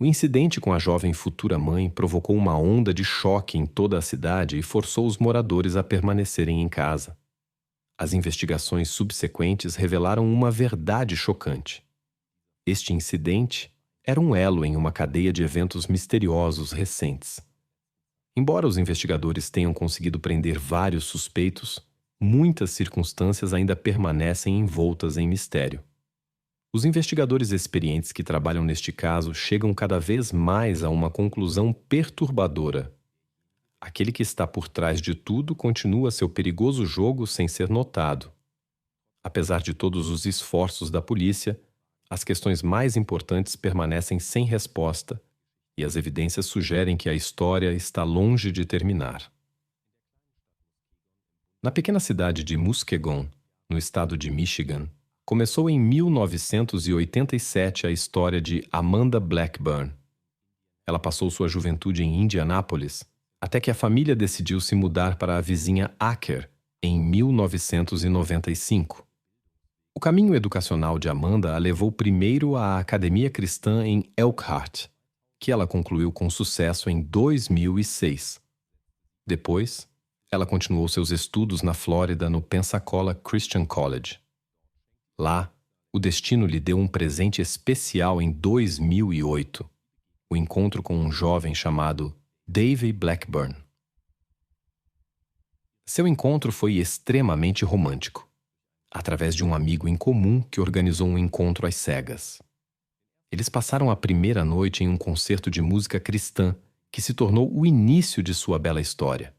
O incidente com a jovem futura mãe provocou uma onda de choque em toda a cidade e forçou os moradores a permanecerem em casa. As investigações subsequentes revelaram uma verdade chocante. Este incidente era um elo em uma cadeia de eventos misteriosos recentes. Embora os investigadores tenham conseguido prender vários suspeitos, muitas circunstâncias ainda permanecem envoltas em mistério. Os investigadores experientes que trabalham neste caso chegam cada vez mais a uma conclusão perturbadora. Aquele que está por trás de tudo continua seu perigoso jogo sem ser notado. Apesar de todos os esforços da polícia, as questões mais importantes permanecem sem resposta e as evidências sugerem que a história está longe de terminar. Na pequena cidade de Muskegon, no estado de Michigan, começou em 1987 a história de Amanda Blackburn. Ela passou sua juventude em Indianápolis, até que a família decidiu se mudar para a vizinha Acker, em 1995. O caminho educacional de Amanda a levou primeiro à Academia Cristã em Elkhart, que ela concluiu com sucesso em 2006. Depois, ela continuou seus estudos na Flórida no Pensacola Christian College. Lá, o destino lhe deu um presente especial em 2008, o encontro com um jovem chamado Davey Blackburn. Seu encontro foi extremamente romântico, através de um amigo em comum que organizou um encontro às cegas. Eles passaram a primeira noite em um concerto de música cristã que se tornou o início de sua bela história.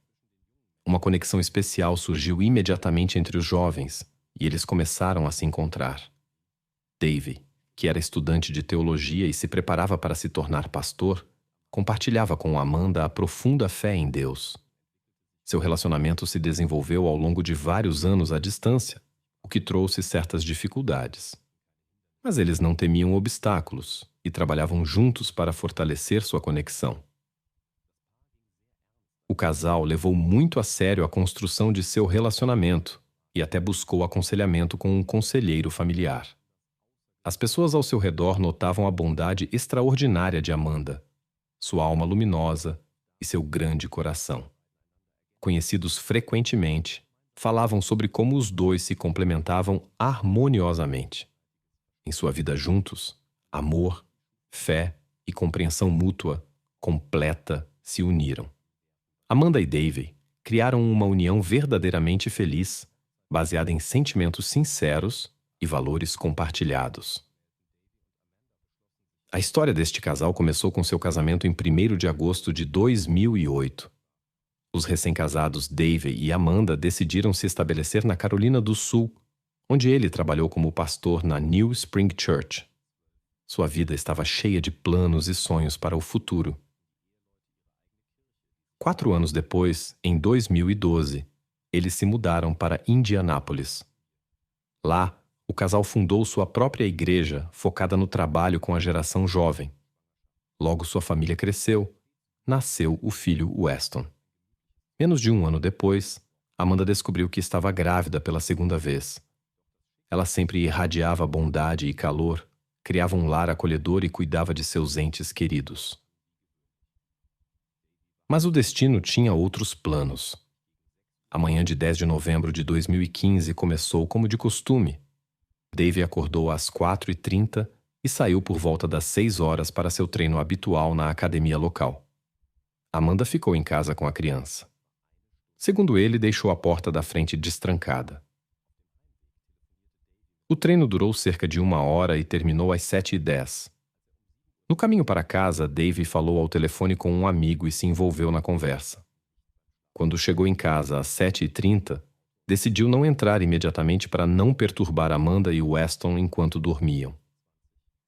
Uma conexão especial surgiu imediatamente entre os jovens e eles começaram a se encontrar. Davey, que era estudante de teologia e se preparava para se tornar pastor, compartilhava com Amanda a profunda fé em Deus. Seu relacionamento se desenvolveu ao longo de vários anos à distância, o que trouxe certas dificuldades. Mas eles não temiam obstáculos e trabalhavam juntos para fortalecer sua conexão. O casal levou muito a sério a construção de seu relacionamento e até buscou aconselhamento com um conselheiro familiar. As pessoas ao seu redor notavam a bondade extraordinária de Amanda, sua alma luminosa e seu grande coração. Conhecidos frequentemente, falavam sobre como os dois se complementavam harmoniosamente. Em sua vida juntos, amor, fé e compreensão mútua completa se uniram. Amanda e Davey criaram uma união verdadeiramente feliz, baseada em sentimentos sinceros e valores compartilhados. A história deste casal começou com seu casamento em 1º de agosto de 2008. Os recém-casados Davey e Amanda decidiram se estabelecer na Carolina do Sul, onde ele trabalhou como pastor na New Spring Church. Sua vida estava cheia de planos e sonhos para o futuro. 4 anos depois, em 2012, eles se mudaram para Indianápolis. Lá, o casal fundou sua própria igreja focada no trabalho com a geração jovem. Logo sua família cresceu. Nasceu o filho Weston. Menos de um ano depois, Amanda descobriu que estava grávida pela segunda vez. Ela sempre irradiava bondade e calor, criava um lar acolhedor e cuidava de seus entes queridos. Mas o destino tinha outros planos. A manhã de 10 de novembro de 2015 começou como de costume. Davey acordou às 4h30 e saiu por volta das 6 horas para seu treino habitual na academia local. Amanda ficou em casa com a criança. Segundo ele, deixou a porta da frente destrancada. O treino durou cerca de 1 hora e terminou às 7h10. No caminho para casa, Davey falou ao telefone com um amigo e se envolveu na conversa. Quando chegou em casa às 7h30, decidiu não entrar imediatamente para não perturbar Amanda e Weston enquanto dormiam.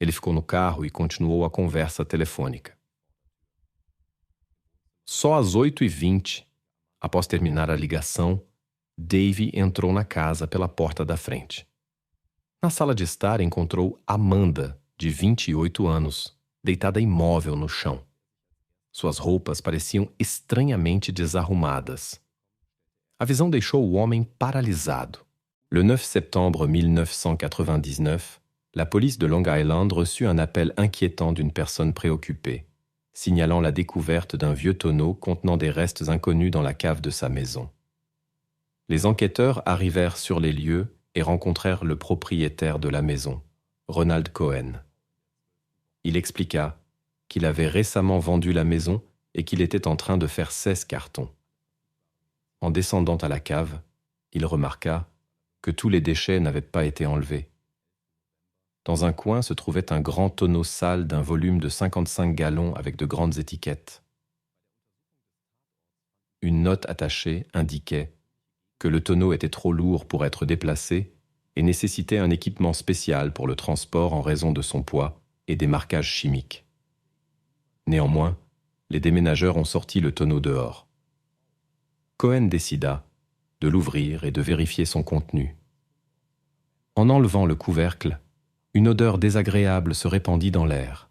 Ele ficou no carro e continuou a conversa telefônica. Só às 8h20, após terminar a ligação, Davey entrou na casa pela porta da frente. Na sala de estar encontrou Amanda, de 28 anos, deitada imóvel no chão. Suas roupas pareciam estranhamente desarrumadas. A visão deixou o homem paralisado. Le 9 septembre 1999, La police de Long Island reçut un appel inquiétant d'une personne préoccupée, signalant la découverte d'un vieux tonneau contenant des restes inconnus dans la cave de sa maison. Les enquêteurs arrivèrent sur les lieux et rencontrèrent le propriétaire de la maison, Ronald Cohen. Il expliqua qu'il avait récemment vendu la maison et qu'il était en train de faire 16 cartons. En descendant à la cave, il remarqua que tous les déchets n'avaient pas été enlevés. Dans un coin se trouvait un grand tonneau sale d'un volume de 55 gallons avec de grandes étiquettes. Une note attachée indiquait que le tonneau était trop lourd pour être déplacé et nécessitait un équipement spécial pour le transport en raison de son poids et des marquages chimiques. Néanmoins, les déménageurs ont sorti le tonneau dehors. Cohen décida de l'ouvrir et de vérifier son contenu. En enlevant le couvercle, une odeur désagréable se répandit dans l'air.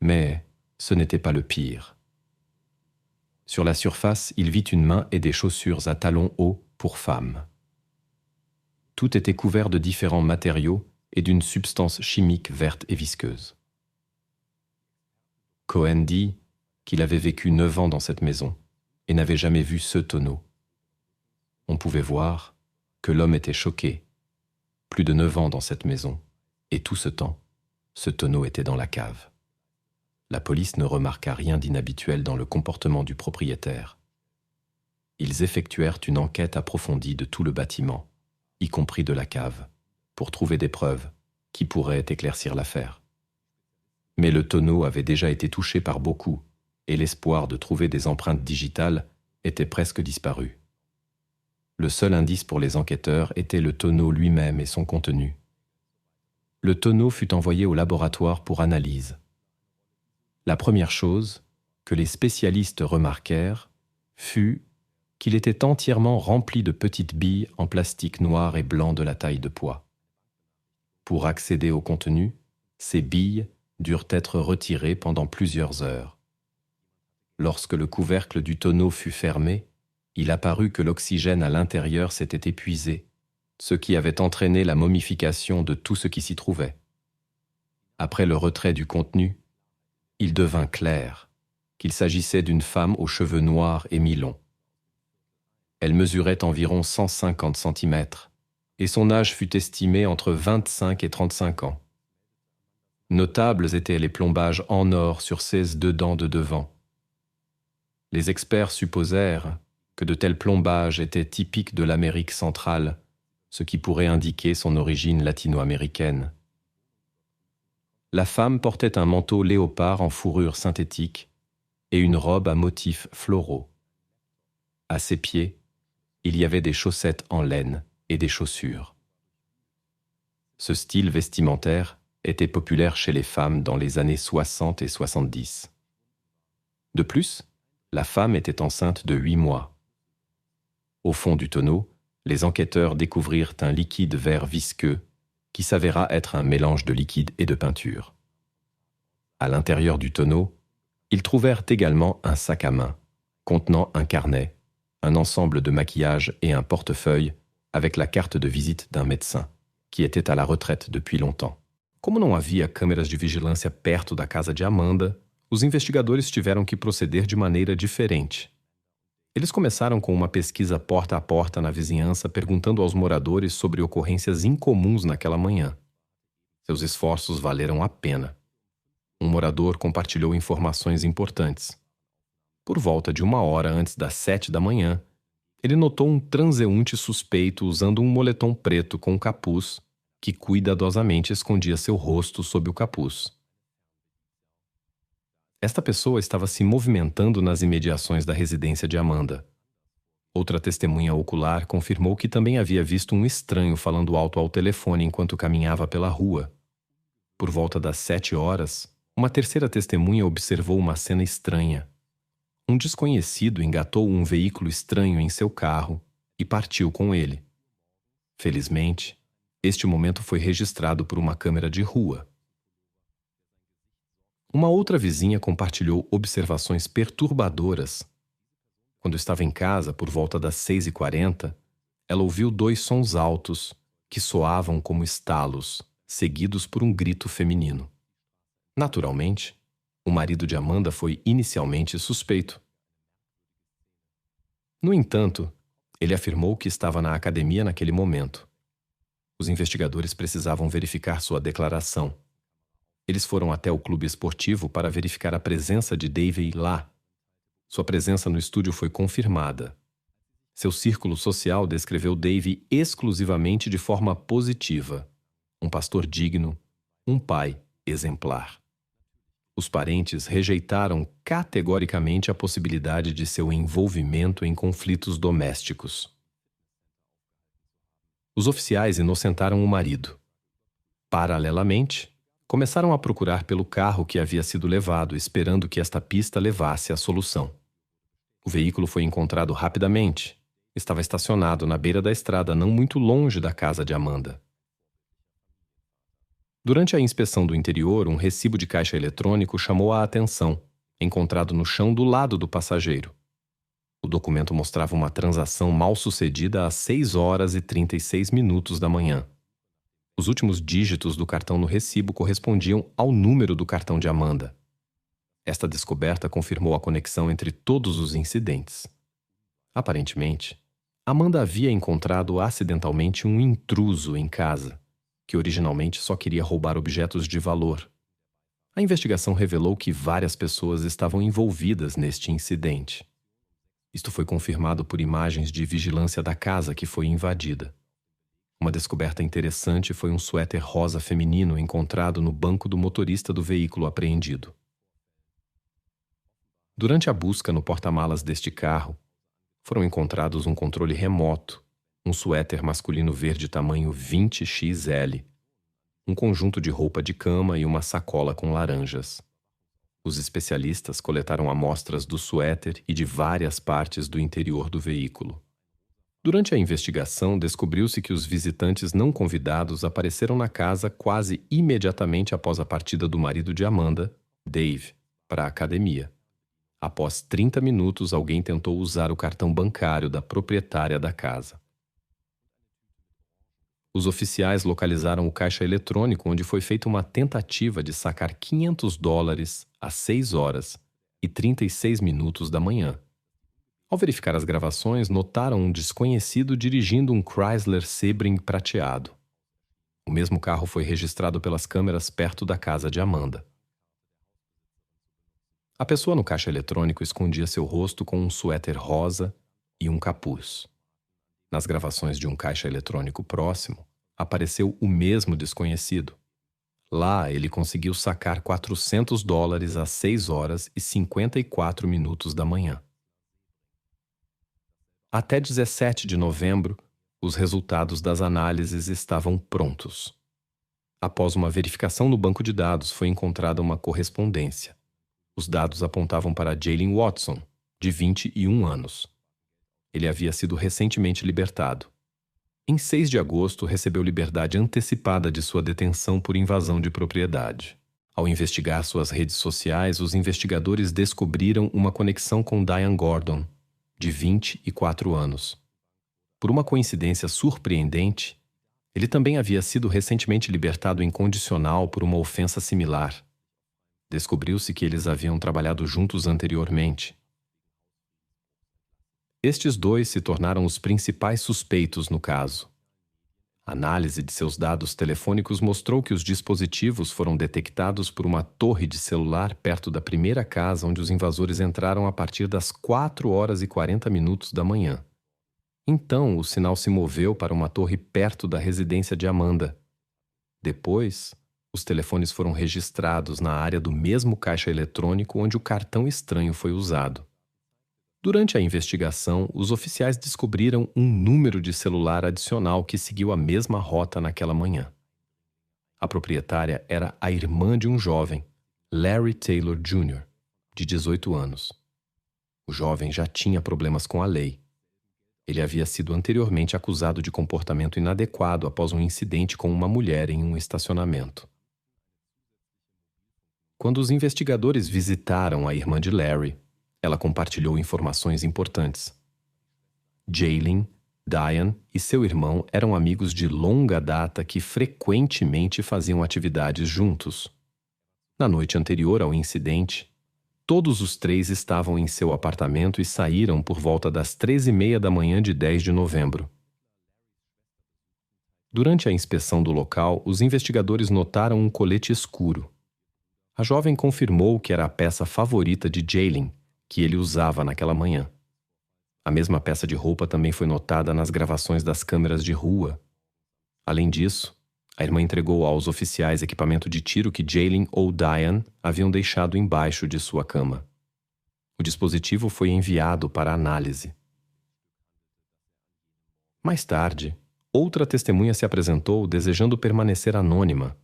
Mais ce n'était pas le pire. Sur la surface, il vit une main et des chaussures à talons hauts pour femmes. Tout était couvert de différents matériaux et d'une substance chimique verte et visqueuse. Cohen dit qu'il avait vécu 9 ans dans cette maison et n'avait jamais vu ce tonneau. On pouvait voir que l'homme était choqué. Plus de 9 ans dans cette maison, et tout ce temps, ce tonneau était dans la cave. La police ne remarqua rien d'inhabituel dans le comportement du propriétaire. Ils effectuèrent une enquête approfondie de tout le bâtiment, y compris de la cave, pour trouver des preuves qui pourraient éclaircir l'affaire. Mais le tonneau avait déjà été touché par beaucoup, et l'espoir de trouver des empreintes digitales était presque disparu. Le seul indice pour les enquêteurs était le tonneau lui-même et son contenu. Le tonneau fut envoyé au laboratoire pour analyse. La première chose que les spécialistes remarquèrent fut qu'il était entièrement rempli de petites billes en plastique noir et blanc de la taille de pois. Pour accéder au contenu, ces billes durent être retirées pendant plusieurs heures. Lorsque le couvercle du tonneau fut fermé, il apparut que l'oxygène à l'intérieur s'était épuisé, ce qui avait entraîné la momification de tout ce qui s'y trouvait. Après le retrait du contenu, il devint clair qu'il s'agissait d'une femme aux cheveux noirs et mi-longs. Elle mesurait environ 150 cm et son âge fut estimé entre 25 et 35 ans. Notables étaient les plombages en or sur ses 2 dents de devant. Les experts supposèrent que de tels plombages étaient typiques de l'Amérique centrale, ce qui pourrait indiquer son origine latino-américaine. La femme portait un manteau léopard en fourrure synthétique et une robe à motifs floraux. À ses pieds, il y avait des chaussettes en laine et des chaussures. Ce style vestimentaire était populaire chez les femmes dans les années 60 et 70. De plus, la femme était enceinte de 8 mois. Au fond du tonneau, les enquêteurs découvrirent un liquide vert visqueux qui s'avéra être un mélange de liquide et de peinture. À l'intérieur du tonneau, ils trouvèrent également un sac à main contenant un carnet, un ensemble de maquillage et un portefeuille avec la carte de visite d'un médecin qui était à la retraite depuis longtemps. Como não havia câmeras de vigilância perto da casa de Amanda, os investigadores tiveram que proceder de maneira diferente. Eles começaram com uma pesquisa porta a porta na vizinhança, perguntando aos moradores sobre ocorrências incomuns naquela manhã. Seus esforços valeram a pena. Um morador compartilhou informações importantes. Por volta de 1 hora antes das 7 da manhã, ele notou um transeunte suspeito usando um moletom preto com capuz que cuidadosamente escondia seu rosto sob o capuz. Esta pessoa estava se movimentando nas imediações da residência de Amanda. Outra testemunha ocular confirmou que também havia visto um estranho falando alto ao telefone enquanto caminhava pela rua. Por volta das 7 horas, uma terceira testemunha observou uma cena estranha. Um desconhecido engatou um veículo estranho em seu carro e partiu com ele. Felizmente, este momento foi registrado por uma câmera de rua. Uma outra vizinha compartilhou observações perturbadoras. Quando estava em casa, por volta das 6h40, ela ouviu 2 sons altos que soavam como estalos seguidos por um grito feminino. Naturalmente, o marido de Amanda foi inicialmente suspeito. No entanto, ele afirmou que estava na academia naquele momento. Os investigadores precisavam verificar sua declaração. Eles foram até o clube esportivo para verificar a presença de Davey lá. Sua presença no estúdio foi confirmada. Seu círculo social descreveu Davey exclusivamente de forma positiva. Um pastor digno, um pai exemplar. Os parentes rejeitaram categoricamente a possibilidade de seu envolvimento em conflitos domésticos. Os oficiais inocentaram o marido. Paralelamente, começaram a procurar pelo carro que havia sido levado, esperando que esta pista levasse à solução. O veículo foi encontrado rapidamente. Estava estacionado na beira da estrada, não muito longe da casa de Amanda. Durante a inspeção do interior, um recibo de caixa eletrônico chamou a atenção, encontrado no chão do lado do passageiro. O documento mostrava uma transação mal sucedida às 6h36 da manhã. Os últimos dígitos do cartão no recibo correspondiam ao número do cartão de Amanda. Esta descoberta confirmou a conexão entre todos os incidentes. Aparentemente, Amanda havia encontrado acidentalmente um intruso em casa, que originalmente só queria roubar objetos de valor. A investigação revelou que várias pessoas estavam envolvidas neste incidente. Isto foi confirmado por imagens de vigilância da casa que foi invadida. Uma descoberta interessante foi um suéter rosa feminino encontrado no banco do motorista do veículo apreendido. Durante a busca no porta-malas deste carro, foram encontrados um controle remoto, um suéter masculino verde tamanho 20XL, um conjunto de roupa de cama e uma sacola com laranjas. Os especialistas coletaram amostras do suéter e de várias partes do interior do veículo. Durante a investigação, descobriu-se que os visitantes não convidados apareceram na casa quase imediatamente após a partida do marido de Amanda, Dave, para a academia. Após 30 minutos, alguém tentou usar o cartão bancário da proprietária da casa. Os oficiais localizaram o caixa eletrônico onde foi feita uma tentativa de sacar $500 às 6h36 da manhã. Ao verificar as gravações, notaram um desconhecido dirigindo um Chrysler Sebring prateado. O mesmo carro foi registrado pelas câmeras perto da casa de Amanda. A pessoa no caixa eletrônico escondia seu rosto com um suéter rosa e um capuz. Nas gravações de um caixa eletrônico próximo, apareceu o mesmo desconhecido. Lá, ele conseguiu sacar $400 às 6h54 da manhã. Até 17 de novembro, os resultados das análises estavam prontos. Após uma verificação no banco de dados, foi encontrada uma correspondência. Os dados apontavam para Jaylen Watson, de 21 anos. Ele havia sido recentemente libertado. Em 6 de agosto, recebeu liberdade antecipada de sua detenção por invasão de propriedade. Ao investigar suas redes sociais, os investigadores descobriram uma conexão com Diane Gordon, de 24 anos. Por uma coincidência surpreendente, ele também havia sido recentemente libertado em condicional por uma ofensa similar. Descobriu-se que eles haviam trabalhado juntos anteriormente. Estes dois se tornaram os principais suspeitos no caso. A análise de seus dados telefônicos mostrou que os dispositivos foram detectados por uma torre de celular perto da primeira casa onde os invasores entraram a partir das 4h40 da manhã. Então, o sinal se moveu para uma torre perto da residência de Amanda. Depois, os telefones foram registrados na área do mesmo caixa eletrônico onde o cartão estranho foi usado. Durante a investigação, os oficiais descobriram um número de celular adicional que seguiu a mesma rota naquela manhã. A proprietária era a irmã de um jovem, Larry Taylor Jr., de 18 anos. O jovem já tinha problemas com a lei. Ele havia sido anteriormente acusado de comportamento inadequado após um incidente com uma mulher em um estacionamento. Quando os investigadores visitaram a irmã de Larry, ela compartilhou informações importantes. Jaylen Diane e seu irmão eram amigos de longa data que frequentemente faziam atividades juntos. Na noite anterior ao incidente, todos os três estavam em seu apartamento e saíram por volta das 13h30 da manhã de 10 de novembro. Durante a inspeção do local, os investigadores notaram um colete escuro. A jovem confirmou que era a peça favorita de Jaylen, que ele usava naquela manhã. A mesma peça de roupa também foi notada nas gravações das câmeras de rua. Além disso, a irmã entregou aos oficiais equipamento de tiro que Jaylen ou Diane haviam deixado embaixo de sua cama. O dispositivo foi enviado para análise. Mais tarde, outra testemunha se apresentou desejando permanecer anônima.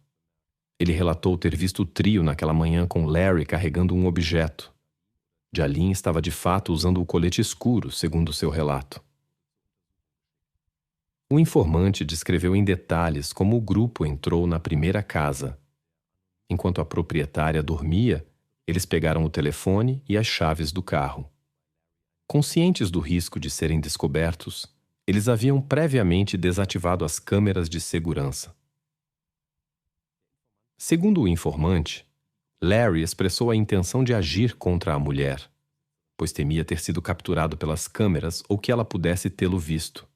Ele relatou ter visto o trio naquela manhã com Larry carregando um objeto. Jalin estava de fato usando o colete escuro, segundo seu relato. O informante descreveu em detalhes como o grupo entrou na primeira casa. Enquanto a proprietária dormia, eles pegaram o telefone e as chaves do carro. Conscientes do risco de serem descobertos, eles haviam previamente desativado as câmeras de segurança. Segundo o informante, Larry expressou a intenção de agir contra a mulher, pois temia ter sido capturado pelas câmeras ou que ela pudesse tê-lo visto.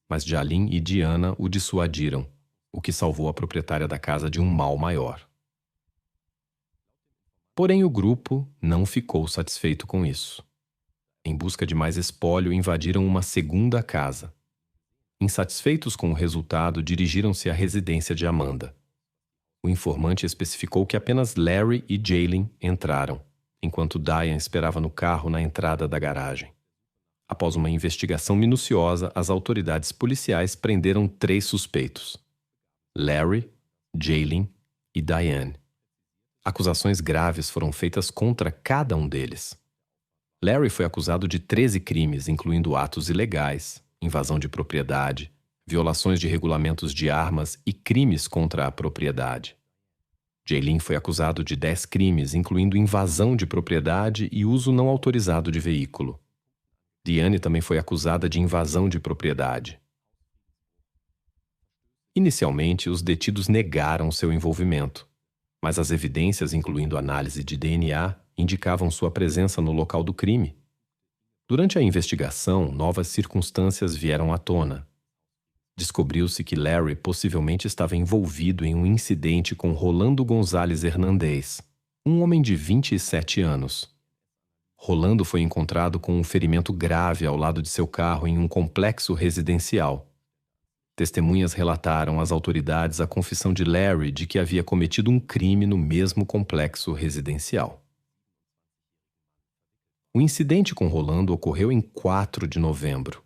Mas Jalin e Diana o dissuadiram, o que salvou a proprietária da casa de um mal maior. Porém, o grupo não ficou satisfeito com isso. Em busca de mais espólio, invadiram uma segunda casa. Insatisfeitos com o resultado, dirigiram-se à residência de Amanda. O informante especificou que apenas Larry e Jaylen entraram, enquanto Diane esperava no carro na entrada da garagem. Após uma investigação minuciosa, as autoridades policiais prenderam 3 suspeitos: Larry, Jaylen e Diane. Acusações graves foram feitas contra cada um deles. Larry foi acusado de 13 crimes, incluindo atos ilegais, invasão de propriedade, violações de regulamentos de armas e crimes contra a propriedade. Jaylen foi acusado de 10 crimes, incluindo invasão de propriedade e uso não autorizado de veículo. Diane também foi acusada de invasão de propriedade. Inicialmente, os detidos negaram seu envolvimento, mas as evidências, incluindo análise de DNA, indicavam sua presença no local do crime. Durante a investigação, novas circunstâncias vieram à tona. Descobriu-se que Larry possivelmente estava envolvido em um incidente com Rolando González Hernandez, um homem de 27 anos. Rolando foi encontrado com um ferimento grave ao lado de seu carro em um complexo residencial. Testemunhas relataram às autoridades a confissão de Larry de que havia cometido um crime no mesmo complexo residencial. O incidente com Rolando ocorreu em 4 de novembro,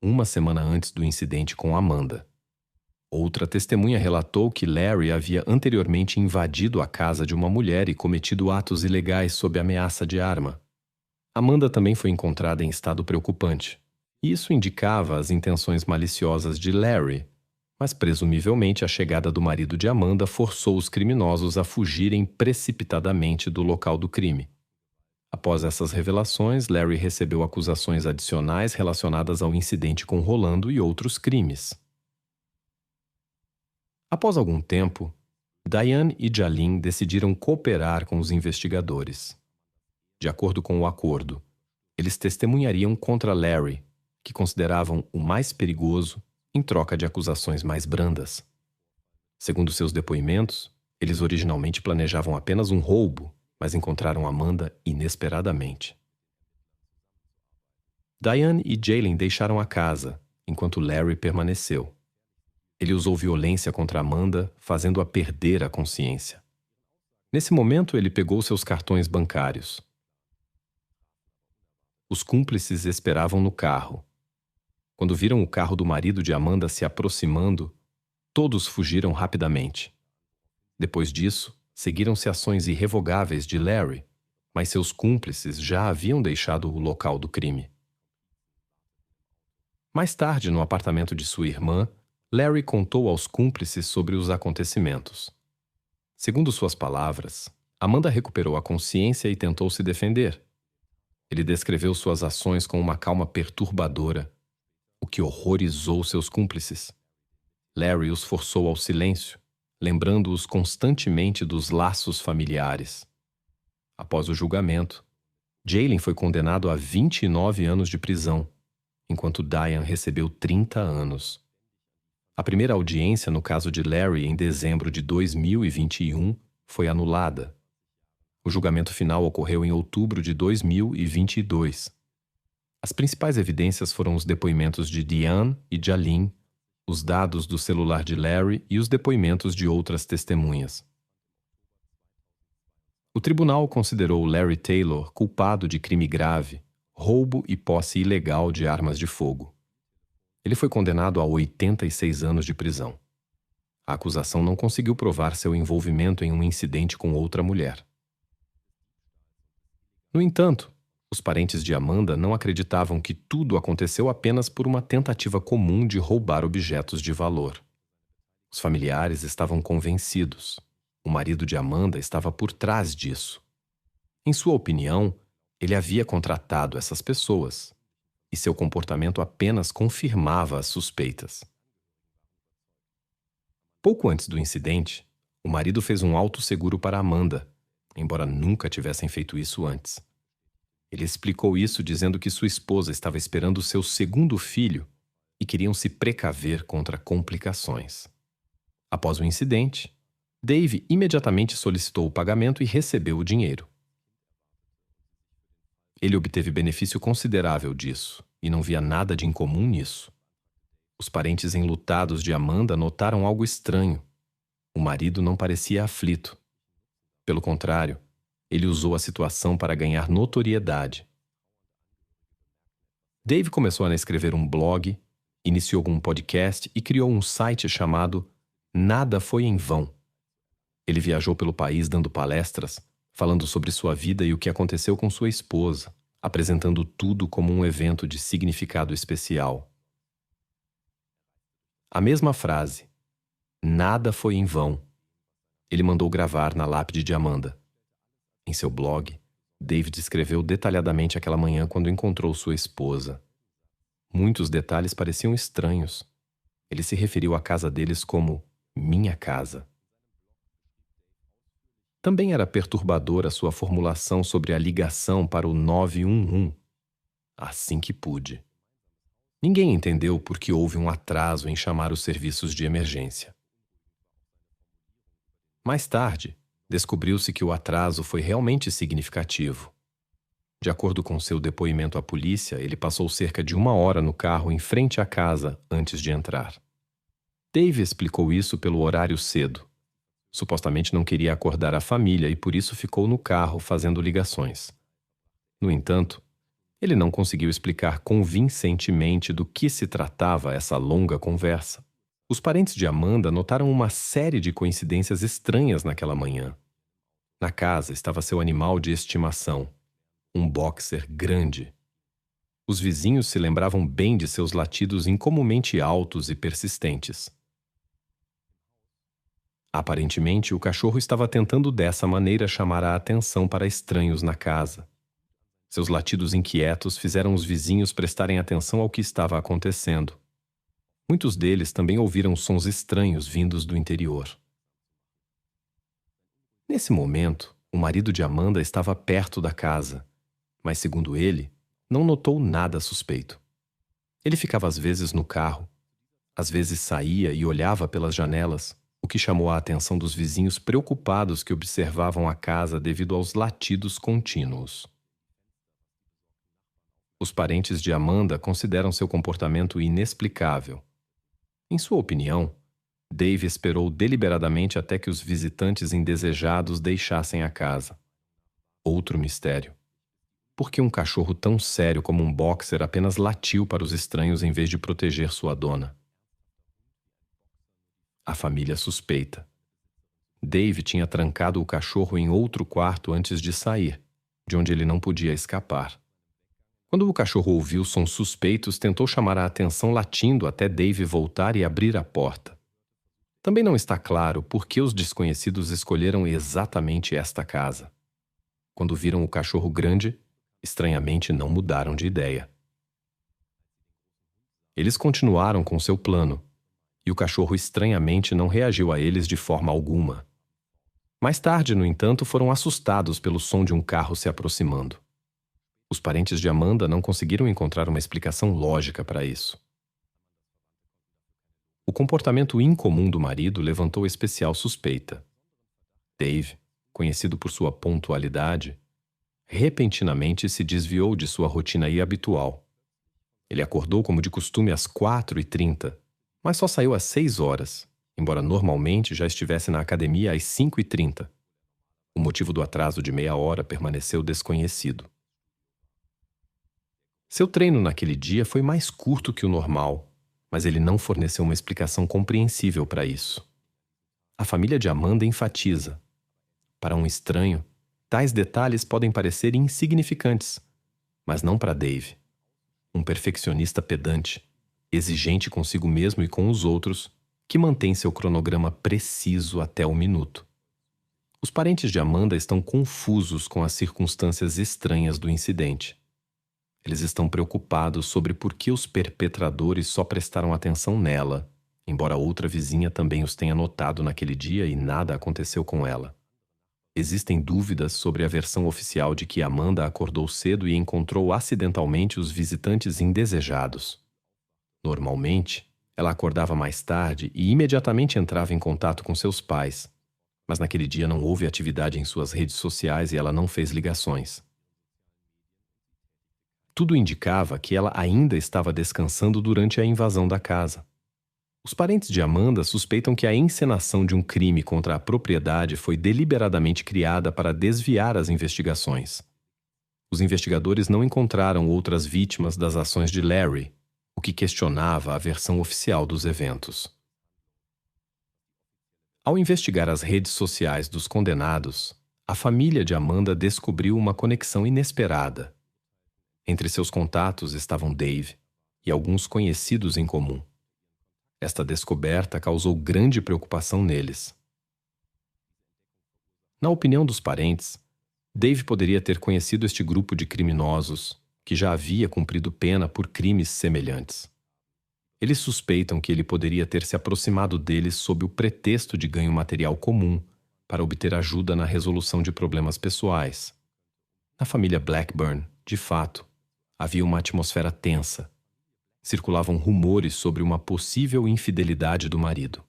uma semana antes do incidente com Amanda. Outra testemunha relatou que Larry havia anteriormente invadido a casa de uma mulher e cometido atos ilegais sob ameaça de arma. Amanda também foi encontrada em estado preocupante. Isso indicava as intenções maliciosas de Larry, mas presumivelmente a chegada do marido de Amanda forçou os criminosos a fugirem precipitadamente do local do crime. Após essas revelações, Larry recebeu acusações adicionais relacionadas ao incidente com Rolando e outros crimes. Após algum tempo, Diane e Jalin decidiram cooperar com os investigadores. De acordo com o acordo, eles testemunhariam contra Larry, que consideravam o mais perigoso, em troca de acusações mais brandas. Segundo seus depoimentos, eles originalmente planejavam apenas um roubo, mas encontraram Amanda inesperadamente. Diane e Jaylen deixaram a casa, enquanto Larry permaneceu. Ele usou violência contra Amanda, fazendo-a perder a consciência. Nesse momento, ele pegou seus cartões bancários. Os cúmplices esperavam no carro. Quando viram o carro do marido de Amanda se aproximando, todos fugiram rapidamente. Depois disso, seguiram-se ações irrevogáveis de Larry, mas seus cúmplices já haviam deixado o local do crime. Mais tarde, no apartamento de sua irmã, Larry contou aos cúmplices sobre os acontecimentos. Segundo suas palavras, Amanda recuperou a consciência e tentou se defender. Ele descreveu suas ações com uma calma perturbadora. o que horrorizou seus cúmplices. Larry os forçou ao silêncio, lembrando-os constantemente dos laços familiares. Após o julgamento, Jaylen foi condenado a 29 anos de prisão, enquanto Diane recebeu 30 anos. A primeira audiência no caso de Larry em dezembro de 2021 foi anulada. O julgamento final ocorreu em outubro de 2022. As principais evidências foram os depoimentos de Diane e Jalyn, os dados do celular de Larry e os depoimentos de outras testemunhas. O tribunal considerou Larry Taylor culpado de crime grave, roubo e posse ilegal de armas de fogo. Ele foi condenado a 86 anos de prisão. A acusação não conseguiu provar seu envolvimento em um incidente com outra mulher. No entanto, os parentes de Amanda não acreditavam que tudo aconteceu apenas por uma tentativa comum de roubar objetos de valor. Os familiares estavam convencidos. O marido de Amanda estava por trás disso. Em sua opinião, ele havia contratado essas pessoas, e seu comportamento apenas confirmava as suspeitas. Pouco antes do incidente, o marido fez um autosseguro para Amanda, embora nunca tivessem feito isso antes. Ele explicou isso dizendo que sua esposa estava esperando seu segundo filho e queriam se precaver contra complicações. Após o incidente, Dave imediatamente solicitou o pagamento e recebeu o dinheiro. Ele obteve benefício considerável disso e não via nada de incomum nisso. Os parentes enlutados de Amanda notaram algo estranho. O marido não parecia aflito. Pelo contrário, ele usou a situação para ganhar notoriedade. Dave começou a escrever um blog, iniciou um podcast e criou um site chamado Nada Foi em Vão. Ele viajou pelo país dando palestras, falando sobre sua vida e o que aconteceu com sua esposa, apresentando tudo como um evento de significado especial. A mesma frase, nada foi em vão, ele mandou gravar na lápide de Amanda. Em seu blog, David descreveu detalhadamente aquela manhã quando encontrou sua esposa. Muitos detalhes pareciam estranhos. Ele se referiu à casa deles como minha casa. Também era perturbadora sua formulação sobre a ligação para o 911. Assim que pude. Ninguém entendeu por que houve um atraso em chamar os serviços de emergência. Mais tarde, descobriu-se que o atraso foi realmente significativo. De acordo com seu depoimento à polícia, ele passou cerca de 1 hora no carro em frente à casa antes de entrar. Dave explicou isso pelo horário cedo. Supostamente não queria acordar a família e por isso ficou no carro fazendo ligações. No entanto, ele não conseguiu explicar convincentemente do que se tratava essa longa conversa. Os parentes de Amanda notaram uma série de coincidências estranhas naquela manhã. Na casa estava seu animal de estimação, um boxer grande. Os vizinhos se lembravam bem de seus latidos incomumente altos e persistentes. Aparentemente, o cachorro estava tentando dessa maneira chamar a atenção para estranhos na casa. Seus latidos inquietos fizeram os vizinhos prestarem atenção ao que estava acontecendo. Muitos deles também ouviram sons estranhos vindos do interior. Nesse momento, o marido de Amanda estava perto da casa, mas, segundo ele, não notou nada suspeito. Ele ficava às vezes no carro, às vezes saía e olhava pelas janelas, o que chamou a atenção dos vizinhos preocupados que observavam a casa devido aos latidos contínuos. Os parentes de Amanda consideram seu comportamento inexplicável. Em sua opinião, Dave esperou deliberadamente até que os visitantes indesejados deixassem a casa. Outro mistério. Por que um cachorro tão sério como um boxer apenas latiu para os estranhos em vez de proteger sua dona? A família suspeita. Dave tinha trancado o cachorro em outro quarto antes de sair, de onde ele não podia escapar. Quando o cachorro ouviu sons suspeitos, tentou chamar a atenção latindo até Dave voltar e abrir a porta. Também não está claro por que os desconhecidos escolheram exatamente esta casa. Quando viram o cachorro grande, estranhamente não mudaram de ideia. Eles continuaram com seu plano, e o cachorro estranhamente não reagiu a eles de forma alguma. Mais tarde, no entanto, foram assustados pelo som de um carro se aproximando. Os parentes de Amanda não conseguiram encontrar uma explicação lógica para isso. O comportamento incomum do marido levantou especial suspeita. Dave, conhecido por sua pontualidade, repentinamente se desviou de sua rotina habitual. Ele acordou como de costume às 4h30, mas só saiu às 6 horas, embora normalmente já estivesse na academia às 5h30. O motivo do atraso de meia hora permaneceu desconhecido. Seu treino naquele dia foi mais curto que o normal, mas ele não forneceu uma explicação compreensível para isso. A família de Amanda enfatiza: para um estranho, tais detalhes podem parecer insignificantes, mas não para Dave. Um perfeccionista pedante, exigente consigo mesmo e com os outros, que mantém seu cronograma preciso até o minuto. Os parentes de Amanda estão confusos com as circunstâncias estranhas do incidente. Eles estão preocupados sobre por que os perpetradores só prestaram atenção nela, embora outra vizinha também os tenha notado naquele dia e nada aconteceu com ela. Existem dúvidas sobre a versão oficial de que Amanda acordou cedo e encontrou acidentalmente os visitantes indesejados. Normalmente, ela acordava mais tarde e imediatamente entrava em contato com seus pais, mas naquele dia não houve atividade em suas redes sociais e ela não fez ligações. Tudo indicava que ela ainda estava descansando durante a invasão da casa. Os parentes de Amanda suspeitam que a encenação de um crime contra a propriedade foi deliberadamente criada para desviar as investigações. Os investigadores não encontraram outras vítimas das ações de Larry, o que questionava a versão oficial dos eventos. Ao investigar as redes sociais dos condenados, a família de Amanda descobriu uma conexão inesperada. Entre seus contatos estavam Dave e alguns conhecidos em comum. Esta descoberta causou grande preocupação neles. Na opinião dos parentes, Dave poderia ter conhecido este grupo de criminosos, que já havia cumprido pena por crimes semelhantes. Eles suspeitam que ele poderia ter se aproximado deles sob o pretexto de ganho material comum para obter ajuda na resolução de problemas pessoais. Na família Blackburn, de fato, havia uma atmosfera tensa. Circulavam rumores sobre uma possível infidelidade do marido.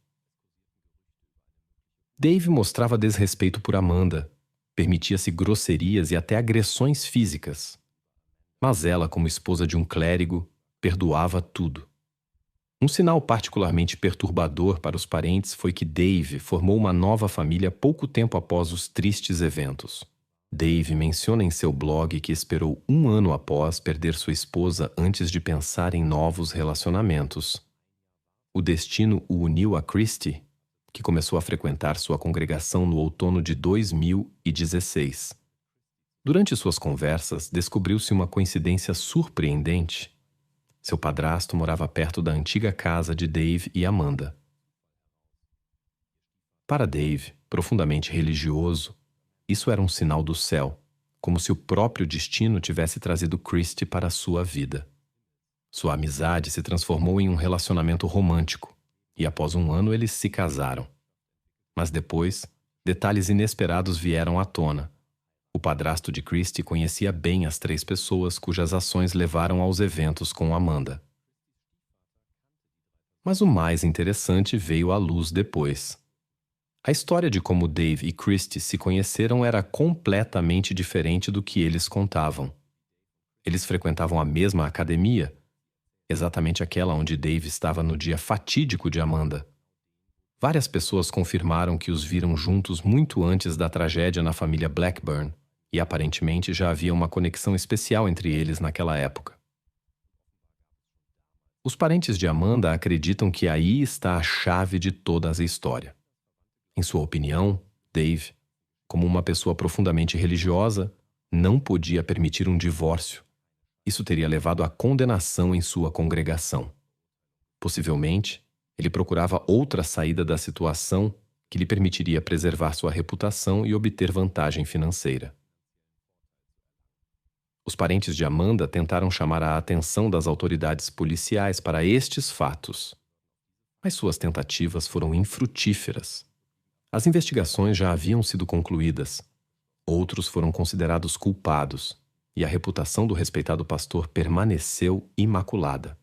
Dave mostrava desrespeito por Amanda, permitia-se grosserias e até agressões físicas. Mas ela, como esposa de um clérigo, perdoava tudo. Um sinal particularmente perturbador para os parentes foi que Dave formou uma nova família pouco tempo após os tristes eventos. Dave menciona em seu blog que esperou 1 ano após perder sua esposa antes de pensar em novos relacionamentos. O destino o uniu a Christy, que começou a frequentar sua congregação no outono de 2016. Durante suas conversas, descobriu-se uma coincidência surpreendente. Seu padrasto morava perto da antiga casa de Dave e Amanda. Para Dave, profundamente religioso, isso era um sinal do céu, como se o próprio destino tivesse trazido Christy para a sua vida. Sua amizade se transformou em um relacionamento romântico, e após 1 ano eles se casaram. Mas depois, detalhes inesperados vieram à tona. O padrasto de Christy conhecia bem as 3 pessoas cujas ações levaram aos eventos com Amanda. Mas o mais interessante veio à luz depois. A história de como Dave e Christy se conheceram era completamente diferente do que eles contavam. Eles frequentavam a mesma academia, exatamente aquela onde Dave estava no dia fatídico de Amanda. Várias pessoas confirmaram que os viram juntos muito antes da tragédia na família Blackburn, e aparentemente já havia uma conexão especial entre eles naquela época. Os parentes de Amanda acreditam que aí está a chave de toda a história. Em sua opinião, Dave, como uma pessoa profundamente religiosa, não podia permitir um divórcio. Isso teria levado à condenação em sua congregação. Possivelmente, ele procurava outra saída da situação que lhe permitiria preservar sua reputação e obter vantagem financeira. Os Os parentes de Amanda tentaram chamar a atenção das autoridades policiais para estes fatos, mas suas tentativas foram infrutíferas. As investigações já haviam sido concluídas. Outros foram considerados culpados, e a reputação do respeitado pastor permaneceu imaculada.